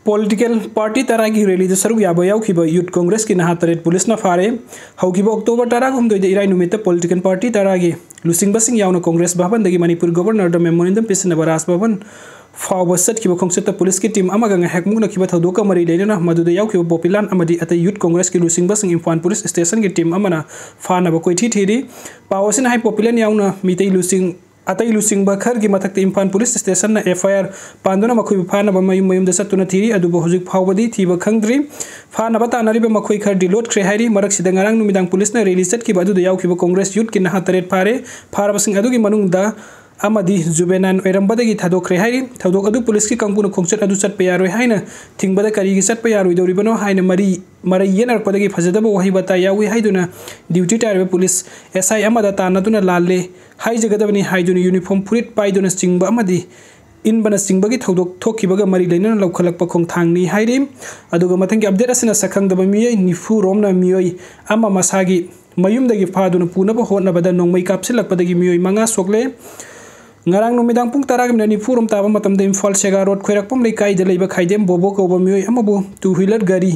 political party तरह की rally सरुक याबा याउखिबा यूथ कांग्रेस की नहा तरेट पुलिस ना फारे हौखिबा अक्टोबर 13 इराई नुमित पॉलिटिकल पार्टी तरह की लुसिंगबसिंग यावना कांग्रेस भवन दगी Manipur governor the memorandum पिसनबा Raj Bhavan फाव सटखिबा खोंसेत पुलिस की टीम अमगा हेकमुना खिबा थौदोका मरी लेना मदुदा याउखिबा पॉपुलर अमदी अतै यूथ कांग्रेस की लुसिंगबसिंग इम्फाल पुलिस स्टेशन की टीम अमना फानबा कोइथि थेरी पावसिन हाई पॉपुलर यावना मितै लुसिंग अतई लुसिंग खर की मथक इम्फाल पुलिस स्टेशन एफआईआर पांदुना मखुई फानब मयुम मयुम चतुना थीरी अदुबो हुजुक फावबदी थीब खंगद्री फानब तानरिबा मखुई खर डिलोट ख्रे हाइरी मरक सिदा ngarang numidang पुलिस ने रैली चटखिबा अदुदा याउखिबा कांग्रेस यूथ की नहा तरेट फारे फारबसिंग अदुगी मनुंगदा अमदी जुबेनान ओरंबदगी थादोखरे हाइरी थादोक अदु पुलिस की कंपुना खोंचत अदु चटपे यारोय हाइना थिंगबदा करीगी चटपे यारोय दौरिबनो हाइना मरी येनरपदगी फजदब वही बता यावी हाइदुना ड्यूटी टाइर पुलिस एसआई अमदा तानदुना लाले हाइजगदबनी हाइदुना यूनिफॉर्म फुरिट पाइदुना चिंगबा अमदी इनबना चिंगबगी थौदोक थोखिबगा मरी लेना लौखलकपा खोंथांगनी हाइरी अदुगा मथंगी अपडेट असना सखंगदबा मियोय निफु रोमना मियोय अमा मसागी मयुमदगी फादुना पुनबा होटनबदा नोंमै कापसिलकपदगी मियोय मंगा सोकले ngarang numidang pung taragim na nifurum taba matam da Imphal Sega Road khoirakpam leikai da leiba khaidem bobo ko ba mioi amabu two wheeler gari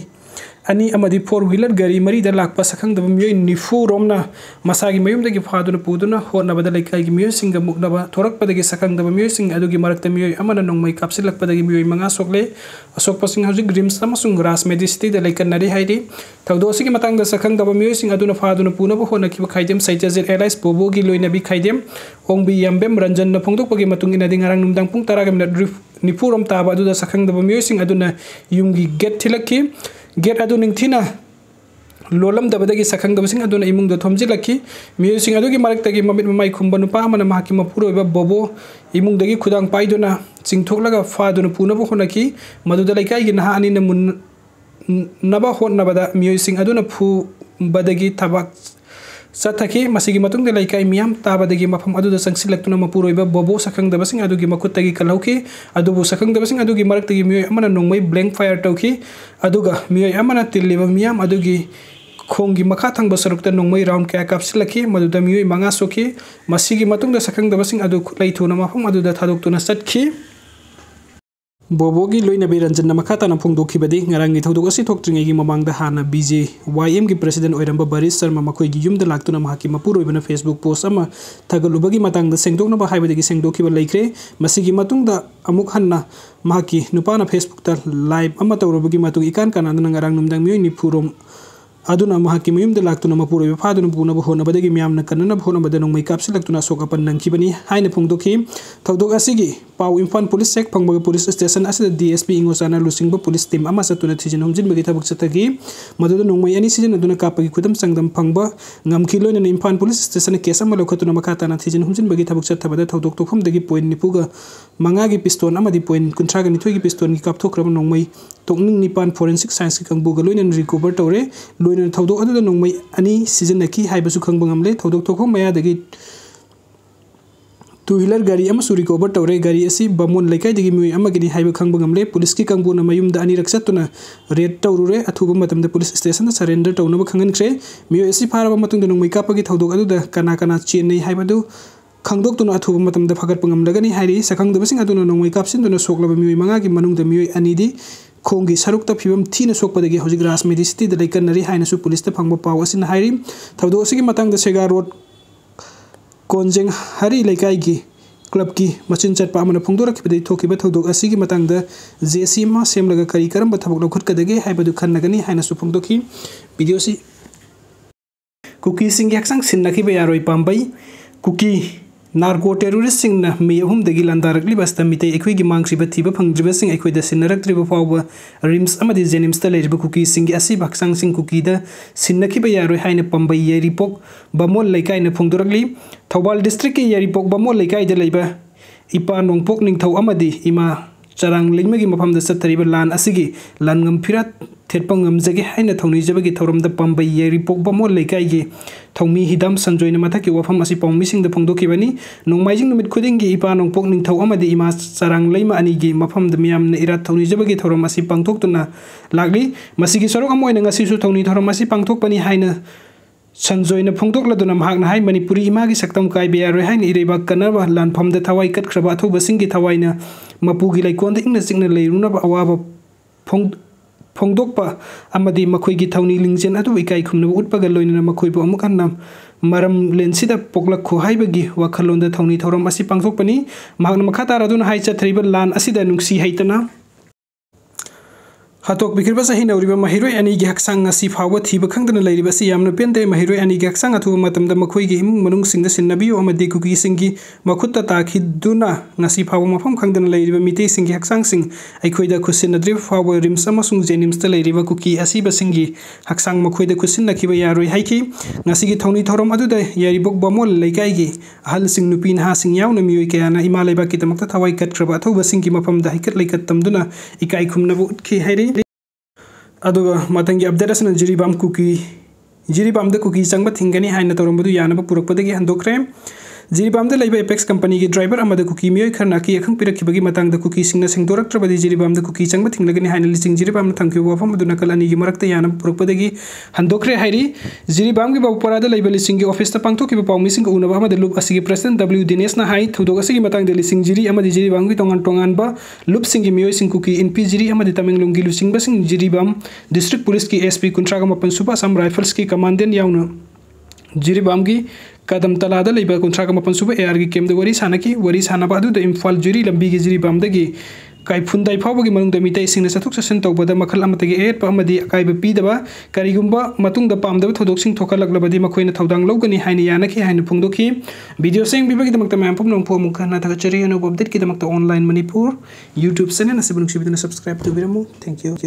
ani amadi four wheeler gari mari da lakpa sakhang da mioi nifu romna masagi mayum da gi phaduna puduna hotna bada leikai gi mioi singa mukna ba thorak pada gi sakhang da mioi sing adu gi marak da mioi amana nongmai kapsilak pada gi mioi manga sokle asok pasing hauji grims amasung ras medicity da leikan nari haidi thaudo sigi matang da sakhang da mioi sing aduna phaduna puna ba hona ki khaidem saijazet allies bobo gi loina bi khaidem ongbi yambem ranjan na phongdok pagi matung ina dingarang numdang pung taragam na nifurom taba adu da sakhang da mioi sing aduna yumgi get thilaki get adu ningthina lolam dabadagi sakhang dabasing aduna imung da thomjilaki mioi sing adu gi marak tagi mamit mamai khumba nupa amana mahaki mapuro iba bobo imung dagi khudang paiduna chingthoklaga faduna puna bo honaki maduda laikai gi naha ani na mun naba hon nabada mioi sing aduna phu badagi tabak sathaki masigi matung de laikai miam tabadagi mafam adu da sangsilaktuna mapuroiba bobo sakhang dabasing adu gi makutagi kalauki adubu sakhang dabasing adu gi marak tagi mioi amana nongmai blank fire tauki aduga mioi amana tilliba miam adu gi khongi makha thangba sarukta nongmai round kaya kapsilaki maduda mioi manga soki masigi matung da sakhang dabasing adu laithuna mafam adu da thadoktuna satki बोबोगी लोइना बे Ranjan मखाता फोंदोखिबदी ngarangni थौदोक असि थोक्ट्रिंगेगी ममांगदा हाना BJYM की president ओइरंबा बरिस Sharma मखोइगी युमदा लाक्तुना महाकी मपुरोइबना Facebook post अमा थगलुबगी मतंगदा सेंगदोकनबा हाइबदगी सेंगदोखिबा लेख्रे मसिगी मतुंगदा अमुक हन्ना महाकी नुपाना Facebook ता live अमा तौरबगी मतुंग इकान कानादना ngarang numdang मियोइ निफुरोम aduna mahaki mayumda laktuna mapuroi phaduna punaba honabadagi miyamna kanana honabada nongmai kapsilaktuna sokapan nangkibani haina phongdoki thodok asigi pau Imphal police sek phangbaga police station asida DSP ingosana lusingba police team ama satuna thijin homjin bagi thabuk chatagi maduda nongmai ani season aduna kapagi khudam sangdam phangba ngamkhiloina na Imphal police station case ama lokhatuna makata na thijin homjin bagi thabuk chathabada thodok tokhum dagi point nipuga manga gi piston amadi point kuntra ga nithoi gi piston gi kapthokraba nongmai tokning nipan forensic science ki kangbuga loina recover tawre loina थौदोक अदुदा नोंमै अनि सिजनकी हाइबसु खंबंगमले थौदोक थोखम मयादगी two wheeler गाड़ी अमसु recover तौरे गाड़ी असि बमोन लेकाय दगी मियोय अमगनि HYBE खंबंगमले police की कंबुना मयुमदा अनि रक्षतुना raid तौरुरे अथुब मतमदा पुलिस स्टेशन सरेंडर तौनब खंगनख्रे मियोय असि फारबा मतुंग नोंमै कापगी थौदोक अदुदा कना कना चेन्नै हाइबदु खंगदोक्तुना अथुब मतमदा फगरपंगमलगनि हाइरि सखंगदबसिंग अदुना नोंमै कापसिनदुना सोक्लब मियोय मंगागी मनुंगदा मियोय अनिदि खोंगी सरुक्ता फिबम थीना सोकपदगी हौजिक राज मेडिसिटी द लेकनरी हाइनसु पुलिस ते फंगबा पाव असिन हाइरि थौदो असिगी मतंग द सेगा रोड कोंजेंग हरि लेकाई की क्लब की मचिन चटपा अमन फोंदोरखिबदि थोखिबा थौदो असिगी मतंग द जेसी मा सेमलगा करी करम बथबक लखुटकदगे हाइबदु खन्नगनी हाइनसु फोंदोखि वीडियो सी कुकी सिंग हक्संग सिन्नखिबा यारोय पाम्बै कुकी नार्को टेररिस्ट सिंगना मे अहुमदगी लांदारकली बस्ता मितै एखोइगी मांगसिबा थिबा फंगद्रिबा सिंग एखोइदा सिन्नरक्त्रिबा फावबा रिम्स अमदि जेनिम्स ता लेरिबा कुकी सिंग असि बक्संग सिंग कुकी दा सिन्नखिबा यारोय हाइना पंबै येरिपोक बमोल लेकाइना फोंदोरकली थौबाल डिस्ट्रिक्ट के येरिपोक बमोल लेकाइदा लेबा इपा नोंगपोक निंगथौ अमदि इमा चरांग लेंमगी मफमदा सत्तरिबा लान असिगी लानगम फिरा थेटपंगम जगे हाइना थौनिजबगी थौरमदा पंबै येरिपोक बमोल लेकाइगी थौमी हिदम संजोयना मथकी वफम असि पौमिसिंगदा फोंदोखिबनी नोंमाइजिंग नुमित खुदिंगी इपा नोंगपोक निंगथौ अमदि इमा चरांग लेमा अनिगी मफमदा मियामना इरा थौनिजबगी थौरम असि पांगथोक्तुना लागली मसिगी सरोक अमोयना ngasisu थौनी थौरम असि पांगथोकपनी हाइना संजोयना फोंदोक्लदुना महाकना हाइ मणिपुरी इमागी सक्तम काइबे यारोय हाइना इरेबा कनबा लानफमदा थवाई कटख्रबा अथौबसिंगी थवाइना मपुगी लाइकोंदा इंगना चिंगना लेरुनबा अवाबा फोंदोकपा अमदी मखोइगी थौनी लिंगजेन अदु इकाई खुमनब उटपगा लोइनना मखोइबो अमुक हन्ना मरम लेंसिदा पोकलखो हाइबगी वखलोंदा थौनी थौरम असि पांगथोकपनी महागन मखा तारादुन हाइ चथरिबा लान असिदा नुंगसी हैतना हाथोक बिखिरबा सही नौरिबा महिरोय अनि गी हक्सांग ngasi फावबा थिबा खंगदना लैरिबा सि यामना पेनते महिरोय अनि गी हक्सांग अथुबा मतमदा मखोइगी इमुंग मनुंग सिंगदा सिन्नबियो अमदि कुकी सिंगी मखुत्ता ताखिदुना ngasi फावबा मफम खंगदना लैरिबा मिते सिंगी हक्सांग सिंग अइखोइदा खुसिनद्रिबा फावबा रिम्स अमसुंग जेनिम्सता लैरिबा कुकी असिबा सिंगी हक्सांग मखोइदा खुसिननखिबा यारोय हाइखि ngasi गी थौनी थौरम अदुदा यारिबोक बमोल लैकाइगी अहल सिंग नुपी नहा सिंग यावना मियोय कयाना इमा लैबा कितमक्ता थवाई कटख्रबा अथुबा सिंगी मफमदा हिकत लैकत तमदुना इकाई खुमनबु उटखि हाइरि अदुगा मतंगी अपडेट असना जिरीबाम द कुकी चंगबा थिंगनी हाइना तौरमबदु यानबा पुरकपदगी हंदोक्रे जिरीबाम द लैबा एपेक्स कंपनी की ड्राइवर अमद कुकी मियोय खरना की अखंग पिरखिबगी मतंग द कुकी सिंगना सिंगदोरक्त्रबदि जिरीबाम द कुकी चंगबा थिंगलगनी हाइना लिसिंग जिरीबाम थंखि वफम अदु नकल अनि गी मरक्ता यानब पुरकपदगी हंदोक्रे हाइरि जिरीबाम की बावपराद लैबा लिसिंग की ऑफिस ता पांगथोकिबा पावमिसिंग उनबा अमद लुप असिगी प्रेसिडेंट डब्ल्यू दिनेश ना हाइ थुदोग असिगी मतंग द लिसिंग जिरी अमदि जिरीबाम की तोंगान तोंगान बा लुप सिंगी मियोय सिंग कुकी एनपी जिरी अमदि तमेंगलोंग की लुसिंग बसिंग जिरीबाम डिस्ट्रिक्ट पुलिस की एसपी कुंट्रागा मपन सुबा असम राइफल्स की कमांडेंट यावना जिरीबाम की कदम तलादा लैबा कुंट्रागा मपन सुबा एआर की केम द वरी सानकी वरी सानबा अदु द इम्फाल जिरी लंबी की जिरीबाम दगी काइफुंदाई फावबगी मनुंग द मितै सिंगना सथुक ससन तौबदा मखल अमतगी eight अमदि अकाइब पीदबा करिगुंबा मतुंग the पामदब थोदोक्सिंग थोकलकलबदि मखोइना थौदांग लौगनी हाइना यानखि हाइना फोंदोखि video Seng बिबगी दमक्ता ma'am पुम नोंफो मुख ना थगचरी अनु अपडेट की दमक्ता ऑनलाइन मणिपुर यूट्यूब चैनल असि बुनुक्सिबिदना सब्सक्राइब तुबिरमु थैंक यू